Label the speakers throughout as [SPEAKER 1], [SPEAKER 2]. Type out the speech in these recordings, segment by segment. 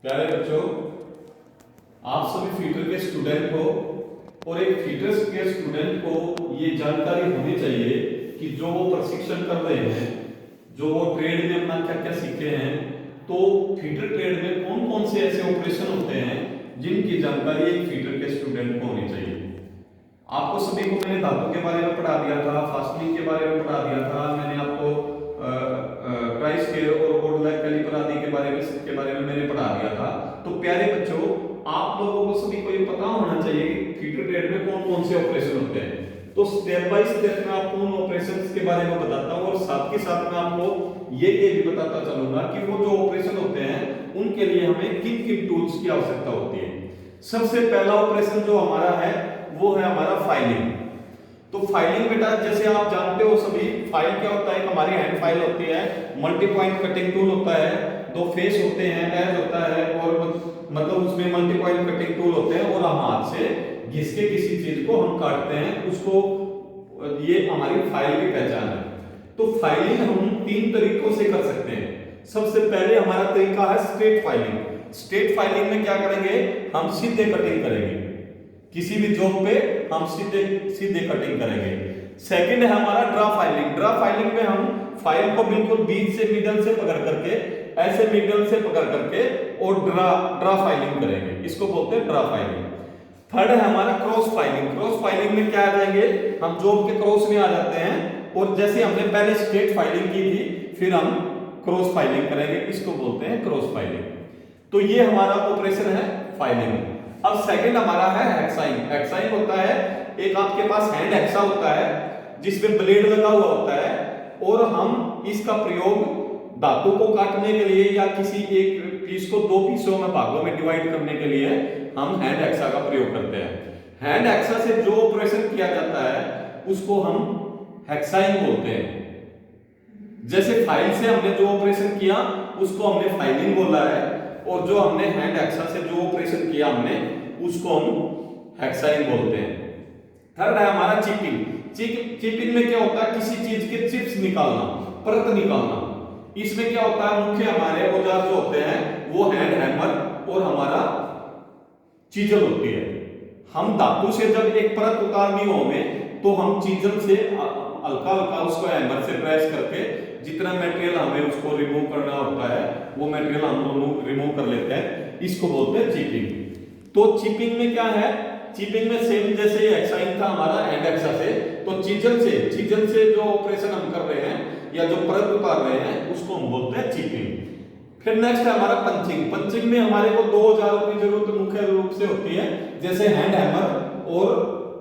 [SPEAKER 1] प्यारे बच्चों, आप सभी फीटर के स्टूडेंट हो और एक फीटर्स के स्टूडेंट को ये जानकारी होनी चाहिए कि जो वो प्रशिक्षण कर रहे हैं, जो वो ट्रेड में अपना क्या क्या सीखे हैं, तो फीटर ट्रेड में कौन कौन से ऐसे ऑपरेशन होते हैं जिनकी जानकारी एक फीटर के स्टूडेंट को होनी चाहिए। आपको सभी को मैंने धातु के बारे में पढ़ा दिया था, फास्टनिंग के बारे में पढ़ा दिया था, मैंने आपको ट्राई स्केल और बोर्ड लाइक कैलिपर आदि के बारे में मैंने पढ़ा दिया था। तो प्यारे बच्चों, आप लोगों को सभी को ये पता होना चाहिए कि फीटर ट्रेड में कौन कौन से ऑपरेशन होते हैं। तो स्टेप बाय स्टेप मैं आपको उन ऑपरेशंस के बारे में बताता हूँ और साथ के साथ मैं आपको ये भी बताता चलूंगा कि वो जो ऑपरेशन होते हैं उनके लिए हमें किन किन टूल्स की आवश्यकता होती है। सबसे पहला ऑपरेशन जो हमारा है वो है हमारा फाइलिंग। तो फाइलिंग बेटा, जैसे आप जानते हो सभी, फाइल क्या होता है, हमारी हैंड फाइल होती है, मल्टी पॉइंट कटिंग टूल होता है, दो फेस होते हैं, एज होता है और मतलब उसमें मल्टी पॉइंट कटिंग टूल होते हैं और हम हाथ से घिस के किसी चीज को हम काटते हैं, उसको ये हमारी फाइल की पहचान है। तो फाइलिंग हम तीन तरीकों से कर सकते हैं। सबसे पहले हमारा तरीका है स्ट्रेट फाइलिंग। स्ट्रेट फाइलिंग में क्या करेंगे, हम सीधे कटिंग करेंगे, किसी भी जॉब पे हम सीधे कटिंग करेंगे। सेकंड है हमारा ड्रा फाइलिंग। ड्रा फाइलिंग में हम फाइल को बिल्कुल बीच से मिडल से पकड़ करके, ऐसे मिडल से पकड़ करके और ड्रा फाइलिंग करेंगे, इसको बोलते हैं ड्रा फाइलिंग। थर्ड है हमारा क्रॉस फाइलिंग। क्रॉस फाइलिंग में क्या आ जाएंगे, हम जॉब के क्रॉस में आ जाते हैं और जैसे हमने पहले स्ट्रेट फाइलिंग की थी फिर हम क्रॉस फाइलिंग करेंगे, इसको बोलते हैं क्रॉस फाइलिंग। तो ये हमारा ऑपरेशन है फाइलिंग। अब सेकंड हमारा है हेक्साइंग। हेक्साइंग होता है, एक आपके पास हैंड हेक्सा होता है जिसमें ब्लेड लगा हुआ होता है और हम इसका प्रयोग धातु को काटने के लिए या किसी एक पीस को दो पीसों में भागों में डिवाइड करने के लिए हम हैंड हेक्सा का प्रयोग करते हैं। हैंड हेक्सा से जो ऑपरेशन किया जाता है उसको हम हेक्साइंग बोलते हैं। जैसे फाइल से हमने जो ऑपरेशन किया उसको हमने फाइलिंग बोला है और जो हमने हैंड हेक्सा से जो ऑपरेशन किया हमने उसको हम हेक्साइंग बोलते हैं। थर्ड है हमारा चिपिंग। चिपिंग में क्या होता है, किसी चीज के चिप्स निकालना, परत निकालना। इसमें क्या होता है, मुख्य हमारे औजार जो होते हैं वो हैंड हैमर और हमारा चीजल होती है। हम धातु से जब एक परत उतारनी हो हमें तो हम चीजल से हल्का हल्का उसको हैमर से प्रेस करके जितना मटेरियल हमें उसको रिमूव करना होता है वो मटेरियल हम रिमूव कर लेते हैं, इसको बोलते हैं चिपिंग। तो चिपिंग में क्या है, चिपिंग में सेम जैसे हेक्साइंग था हमारा हैंड हेक्सा से, तो चीजल से जो ऑपरेशन हम कर रहे हैं या जो परत उतार रहे हैं उसको हम बोलते हैं चिपिंग। फिर नेक्स्ट है हमारा पंचिंग। पंचिंग में हमारे को दो औजारों की जरूरत मुख्य रूप से होती है, जैसे हैंड हैमर और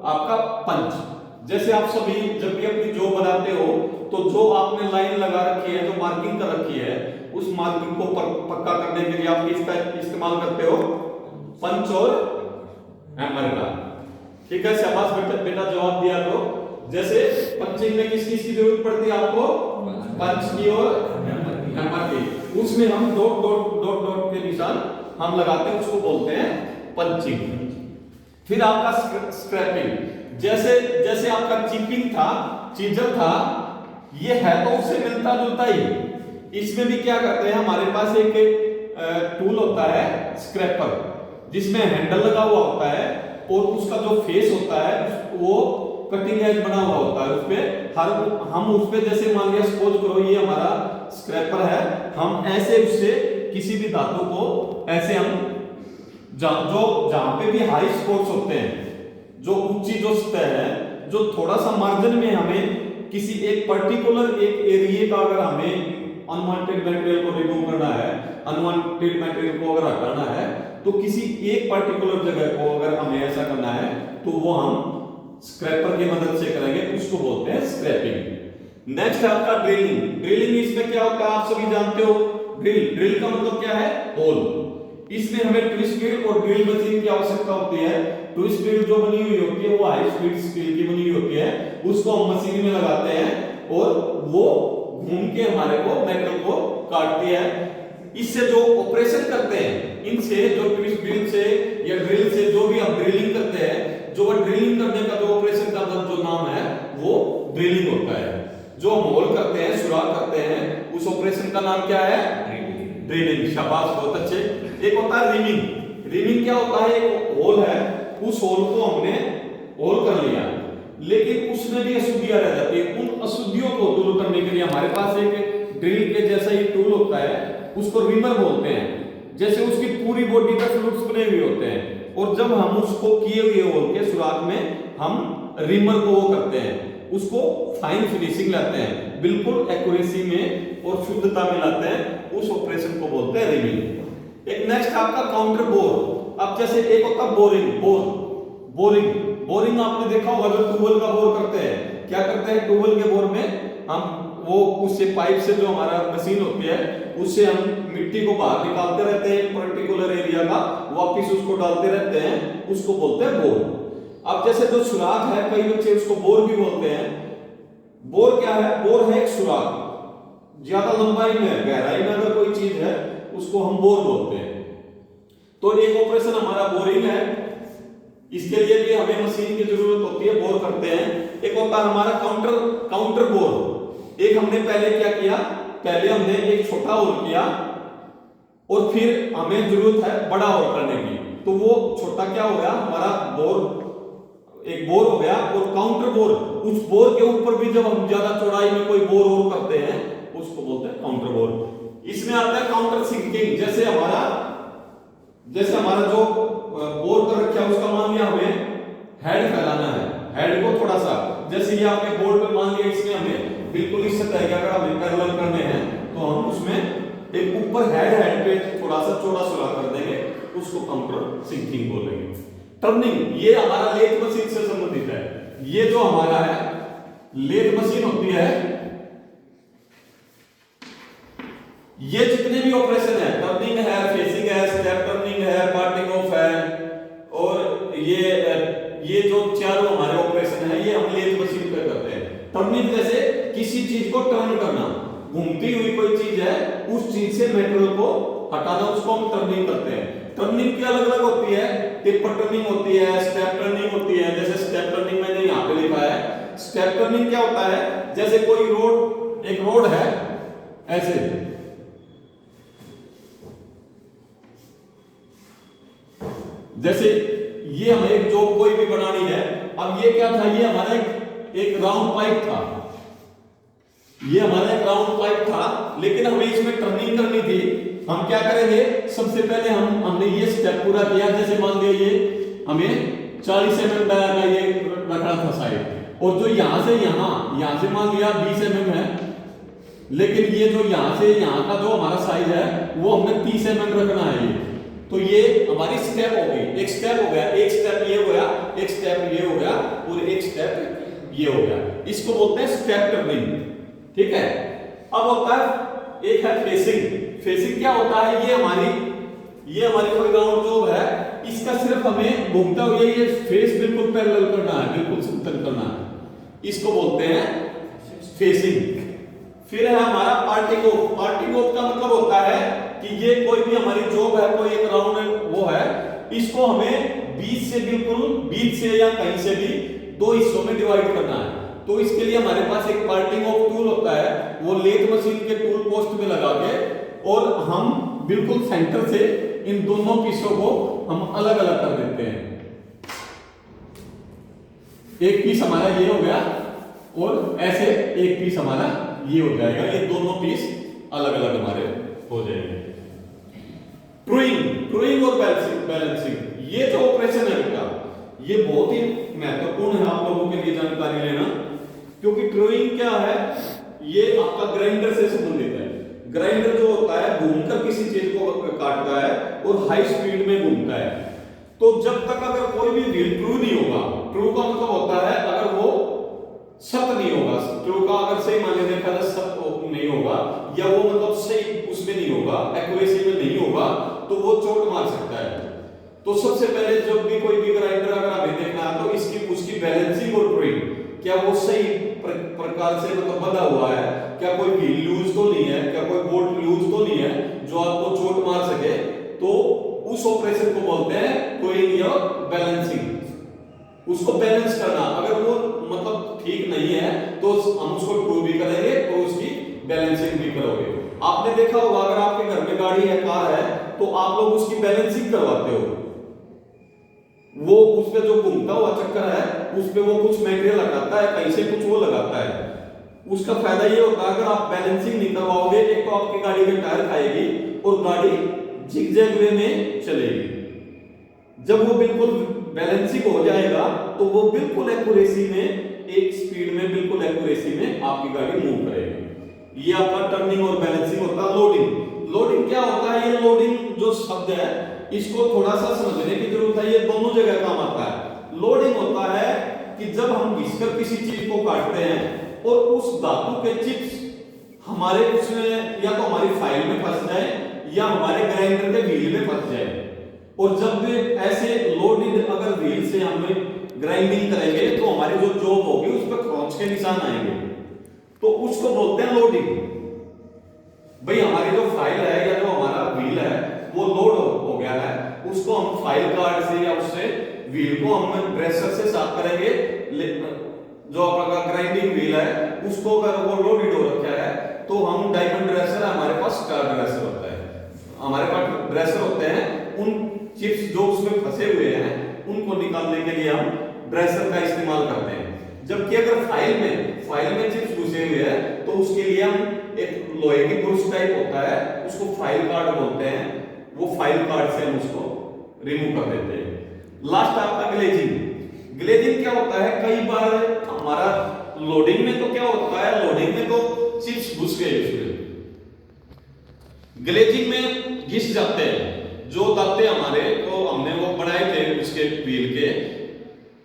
[SPEAKER 1] आपका पंच। जैसे आप सभी जब भी अपनी जॉब बनाते हो तो जो आपने लाइन लगा रखी है, जो मार्किंग कर रखी है, उस मार्किंग को पक्का करने के लिए आप किसका इस्तेमाल करते हो, पंच और हैमर का। ठीक है, शाबाश बेटा जवाब दिया। तो जैसे पंचिंग में किस चीज की जरूरत पड़ती है आपको, पंच की और हैमर की। उसमें हम डॉट डॉट डॉट डॉट के निशान हम लगाते हैं, उसको बोलते हैं पंचिंग। फिर आपका स्क्रैपिंग। जैसे आपका चिपिंग था, चीजल था, ये है तो उससे मिलता जुलता ही। इसमें भी क्या करते हैं, हमारे पास एक टूल होता है स्क्रैपर जिसमें हैंडल लगा हुआ होता है और उसका जो फेस होता है वो कटिंग एज बना हुआ होता है। उसपे हम उसपे जैसे मान लिया सपोज करो ये हमारा स्क्रैपर है, हम ऐसे उससे किसी भी धातु को ऐसे हम जहां पे भी हाई स्पॉट्स होते हैं, जो ऊंची जो सतह है, जो थोड़ा सा मार्जिन में हमें किसी एक पर्टिकुलर एक एरिया का अगर हमें अनवांटेड मटेरियल को रिमूव करना है, अनवांटेड मटेरियल को अगर हटाना है, तो किसी एक पर्टिकुलर जगह को अगर हमें ऐसा करना है तो वो हम स्क्रैपर की मदद से करेंगे, उसको बोलते हैं स्क्रैपिंग। नेक्स्ट है आपका ड्रिलिंग। ड्रिलिंग इसमें क्या होता है आप सभी जानते हो, ड्रिल का मतलब क्या है, होल। इसमें हमें ट्विस्ट ड्रिल और ड्रिल मशीन की आवश्यकता होती है। ट्विस्ट ड्रिल जो बनी हुई होती है वो हाई स्पीड स्टील की बनी हुई होती है, उसको हम मशीन में लगाते हैं और वो घूम के हमारे को मेटल को काटती है। इससे जो ऑपरेशन करते हैं, इनसे जो ट्विस्ट ड्रिल से या ड्रिल से जो भी हम ड्रिलिंग करते हैं, जो ड्रिलिंग करने का जो ऑपरेशन का जो नाम है वो ड्रिलिंग होता है। जो हम होल करते हैं, सुराख करते हैं, उस ऑपरेशन का नाम क्या है, ड्रिलिंग। शाबाश, बहुत अच्छे। एक होता है रिमिंग। रिमिंग क्या होता है, एक होल है, उस होल को हमने होल कर लिया, लेकिन उसमें भी अशुद्धियां रह जाती है। उन अशुद्धियों को दूर करने के लिए हमारे पास एक ड्रिल के जैसा ही टूल होता है, उसको रिमर बोलते हैं। जैसे उसकी पूरी बॉडी पे फ्लूइड्स बने हुए होते हैं, और जब हम उसको किए हुए होल के सुराख में हम रिमर को वो करते हैं, उसको फाइन फिनिशिंग लाते हैं, बिल्कुल एक्यूरेसी में और शुद्धता में लाते हैं, उस ऑपरेशन को बोलते हैं रिमिंग। एक नेक्स्ट आपका काउंटर बोर। अब जैसे एक होता है बोरिंग, बोरिंग आपने देखा होगा, जो ट्यूबवेल का बोर करते हैं, क्या करते हैं, ट्यूबवेल के बोर में हम वो उससे पाइप से जो हमारा मशीन होती है, उससे हम मिट्टी को बाहर निकालते रहते हैं, पर्टिकुलर एरिया का वापस उसको डालते रहते हैं, उसको बोलते हैं बोर। अब जैसे जो सुराख है, कई बच्चे उसको बोर भी बोलते हैं। बोर क्या है, बोर है एक सुराख, ज्यादा लंबाई में गहराई में अगर कोई चीज है उसको हम बोर बोलते हैं। तो एक ऑपरेशन हमारा बोरिंग है, इसके लिए भी हमें मशीन की जरूरत होती है, बोर करते हैं। एक होता है हमारा काउंटर बोर। एक हमने पहले क्या किया, पहले हमने एक छोटा होल किया और फिर हमें जरूरत है बड़ा होल करने की, तो वो छोटा क्या हो गया हमारा बोर, एक बोर हो गया। और काउंटर बोर, उस बोर के ऊपर भी जब हम ज्यादा चौड़ाई में कोई बोर और करते हैं, उसको बोलते हैं काउंटर बोर। इसमें आता है काउंटर सिंकिंग। जैसे हमारा जो बोर कर रखा है, उसका मान लिया हमें हेड फैलाना है, हेड को थोड़ा सा, जैसे ये आपके बोर्ड पे मान लिया, इसमें हमें बिल्कुल इस तरह का अगर हमें पैरेलल करने हैं, तो हम उसमें एक ऊपर हेड पे थोड़ा सा चौड़ा सुराख कर देंगे, उसको काउंटर सिंकिंग बोलेंगे। टर्निंग, ये हमारा लेथ मशीन से संबंधित है। ये जो हमारा है लेथ मशीन होती है, ये जितने भी ऑपरेशन है, टर्निंग है, फेसिंग है, स्टेप टर्निंग है, पार्टिंग ऑफ है, और ये जो चारों हमारे ऑपरेशन है, ये हम लेथ मशीन पे करते हैं। टर्निंग जैसे किसी चीज को टर्न करना, घूमती हुई कोई चीज है, उस चीज से मेटेरियल को हटाना, उसको हम टर्निंग करते हैं। टर्निंग की अलग अलग होती है, टिपर टर्निंग होती है, स्टेप टर्निंग होती है। जैसे स्टेप टर्निंग मैंने यहाँ पे लिखा है। स्टेप टर्निंग क्या होता है, जैसे कोई रोड, एक रोड है ऐसे, जैसे ये हमें एक जॉब कोई भी बनानी है। अब ये क्या था, ये हमारा एक राउंड पाइप था, ये हमारा एक राउंड पाइप था, लेकिन हमें इसमें टर्निंग करनी थी। हम क्या करेंगे, सबसे पहले हमने ये स्टेप पूरा किया। जैसे मान लिया ये हमें 40 mm का ये रखना था साइड, और जो यहां से मान लिया 20 mm है, लेकिन ये जो यहां से यहां का जो हमारा साइज है वो हमने 30 mm रखना है। ये तो ये हमारी स्टेप हो गई, एक स्टेप हो गया, एक स्टेप ये हो गया, एक स्टेप ये हो गया, और एक स्टेप ये हो गया। इसको बोलते हैं स्टेप टर्निंग, ठीक है। अब होता है एक है फेसिंग। फेसिंग क्या होता है, ये हमारी कोई राउंड जॉब है, इसका सिर्फ हमें घूमता हुआ ये फेस बिल्कुल पैरेलल करना है, बिल्कुल समतल करना है, इसको बोलते हैं फेसिंग। फिर है हमारा पार्टिंग ऑफ। पार्टिंग ऑफ का मतलब होता है कि ये कोई भी हमारी जॉब है, कोई एक राउंड वो है, इसको हमें बीच से या कहीं से भी दो हिस्सों में डिवाइड करना है। तो इसके लिए हमारे पास एक पार्टिंग ऑफ टूल होता है, वो लेथ मशीन के टूल पोस्ट में लगा के, और हम बिल्कुल सेंटर से इन दोनों पीसों को हम अलग अलग कर देते हैं। एक पीस हमारा ये हो गया, और ऐसे एक पीस हमारा ये हो जाएगा। ये दोनों पीस अलग अलग हमारे हो जाएंगे। ट्रूइंग और बैलेंसिंग, ये जो ऑपरेशन है बेटा, ये बहुत ही महत्वपूर्ण है आप लोगों के लिए जानकारी लेना, क्योंकि ट्रूइंग क्या है, ये आपका ग्राइंडर से संबंधित है। ग्राइंडर जो होता है घूमकर किसी चीज को काटता है और हाई स्पीड में घूमता है। तो जब तक अगर कोई भी व्हील ट्रू नहीं होगा, ट्रू का मतलब होता है अगर वो सख्त नहीं होगा, ट्रू का अगर सही माने देखा जाए सख्त नहीं होगा, या वो मतलब सही उसमें नहीं होगा, एक्यूरेसी में नहीं होगा, तो वो चोट मार सकता है। तो सबसे पहले जब भी कोई भी ग्राइंडर अगर हमें देखना है, तो उसकी बैलेंसिंग और ट्रूइंग, क्या वो सही प्रकार से मतलब बंधा हुआ है, क्या कोई व्हील लूज तो नहीं है, क्या कोई बोल्ट लूज तो नहीं है जो आपको चोट मार सके, तो उस ऑपरेशन को बोलते हैं ट्रूइंग या बैलेंसिंग। उसको बैलेंस करना, अगर वो मतलब ठीक नहीं है तो हम उसको ट्रू भी करेंगे और उसकी बैलेंसिंग भी करोगे। आपने देखा होगा अगर आपके घर में गाड़ी है, कार है, तो आप लोग उसकी बैलेंसिंग करवाते हो, वो उस पे जो घूमता हुआ चक्कर है उस पे वो कुछ मटेरियल लगाता है, कहीं से कुछ वो लगाता है। उसका फायदा ये होता है अगर आप बैलेंसिंग नहीं करवाओगे, एक तो आपकी गाड़ी के टायर खाएगी और गाड़ी जिगजैग वे में चलेगी। जब वो बिल्कुल बैलेंसिंग हो जाएगा तो वो बिल्कुल एक्यूरेसी में, एक स्पीड में, बिल्कुल एक्यूरेसी में आपकी गाड़ी मूव करेगी। ये आपका टर्निंग और बैलेंसिंग होता है। लोडिंग, लोडिंग क्या होता है? ये लोडिंग जो शब्द है इसको थोड़ा सा समझने की जरूरत है, ये दोनों जगह काम आता है। लोडिंग होता है कि जब हम घिसकर किसी चीज को काटते हैं और उस धातु के चिप्स हमारे उसमें या तो हमारी फाइल में फंस जाए या हमारे ग्राइंडर के व्हील में फंस जाए, और जब भी ऐसे लोडेड अगर व्हील से हम ग्राइंडिंग करेंगे तो हमारी जो जॉब होगी उस पर क्रॉच के निशान आएंगे, तो उसको बोलते हैं लोडिंग। भाई हमारी जो फाइल है या जो हमारा व्हील है वो लोड हो गया है, उसको हम फाइल कार्ड से या उससे व्हील को हम ड्रेसर से साफ करेंगे। जो आपका ग्राइंडिंग व्हील है उसको अगर वो लोडेड हो रखा है तो हम डायमंड ड्रेसर, हमारे पास स्टार ड्रेसर होता है, हमारे पास ड्रेसर होते हैं, उन चिप्स जो उसमें फंसे हुए हैं उनको निकालने के लिए हम ड्रेसर का इस्तेमाल करते हैं। जबकि अगर फाइल में चिप्स घुसे हुए हैं तो उसके लिए हम एक लोहे की ब्रश टाइप होता है, उसको फाइल कार्ड बोलते हैं, वो फाइल कार्ड से हम उसको रिमूव कर देते हैं। लास्ट आपका ग्लेजिंग। ग्लेजिंग क्या होता है? कई बार हमारा लोडिंग में तो क्या होता है, लोडिंग में तो चिप्स घुस गए उसमें, ग्लेजिंग में घिस जाते हैं। जो दांते हमारे को हमने वो बनाए थे उसके व्हील के,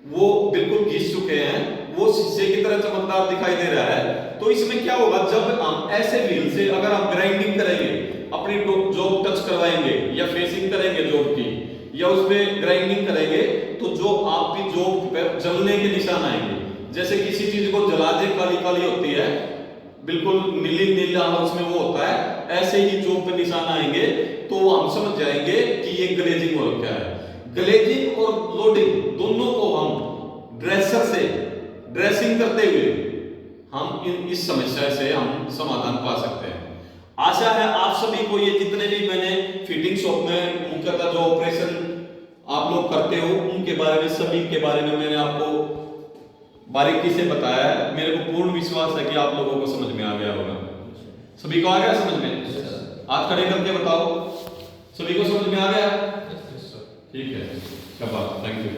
[SPEAKER 1] वो बिल्कुल घिस चुके हैं, वो शीशे की तरह चमकदार दिखाई दे रहा है। तो इसमें क्या होगा, जब हम ऐसे व्हील से अगर हम ग्राइंडिंग करेंगे, अपनी जॉब टच करवाएंगे या फेसिंग करेंगे जॉब की, या उसमें ग्राइंडिंग करेंगे, तो जो आपकी जॉब पर जलने के निशान आएंगे। जैसे किसी चीज को जला दे, काली काली होती है, बिल्कुल नीली नीला उसमें वो होता है, ऐसे ही जॉब पे निशान आएंगे तो हम समझ जाएंगे कि ये ग्लेजिंग हो रखा है। ग्लेजिंग और लोडिंग दोनों को हम ड्रेसर से ड्रेसिंग करते हुए हम इस समस्या से हम समाधान पा सकते हैं। आशा है आप सभी को ये जितने भी मैंने फिटिंग शॉप में मुख्यतः जो ऑपरेशन आप लोग करते हो उनके बारे में, सभी के बारे में मैंने आपको बारीकी से बताया है। मेरे को पूर्ण विश्वास है कि आप लोगों को समझ में आ गया होगा। सभी को आ गया समझ में? हाथ खड़े करके बताओ, सभी को समझ में आ गया? ठीक है, क्या बात, थैंक यू।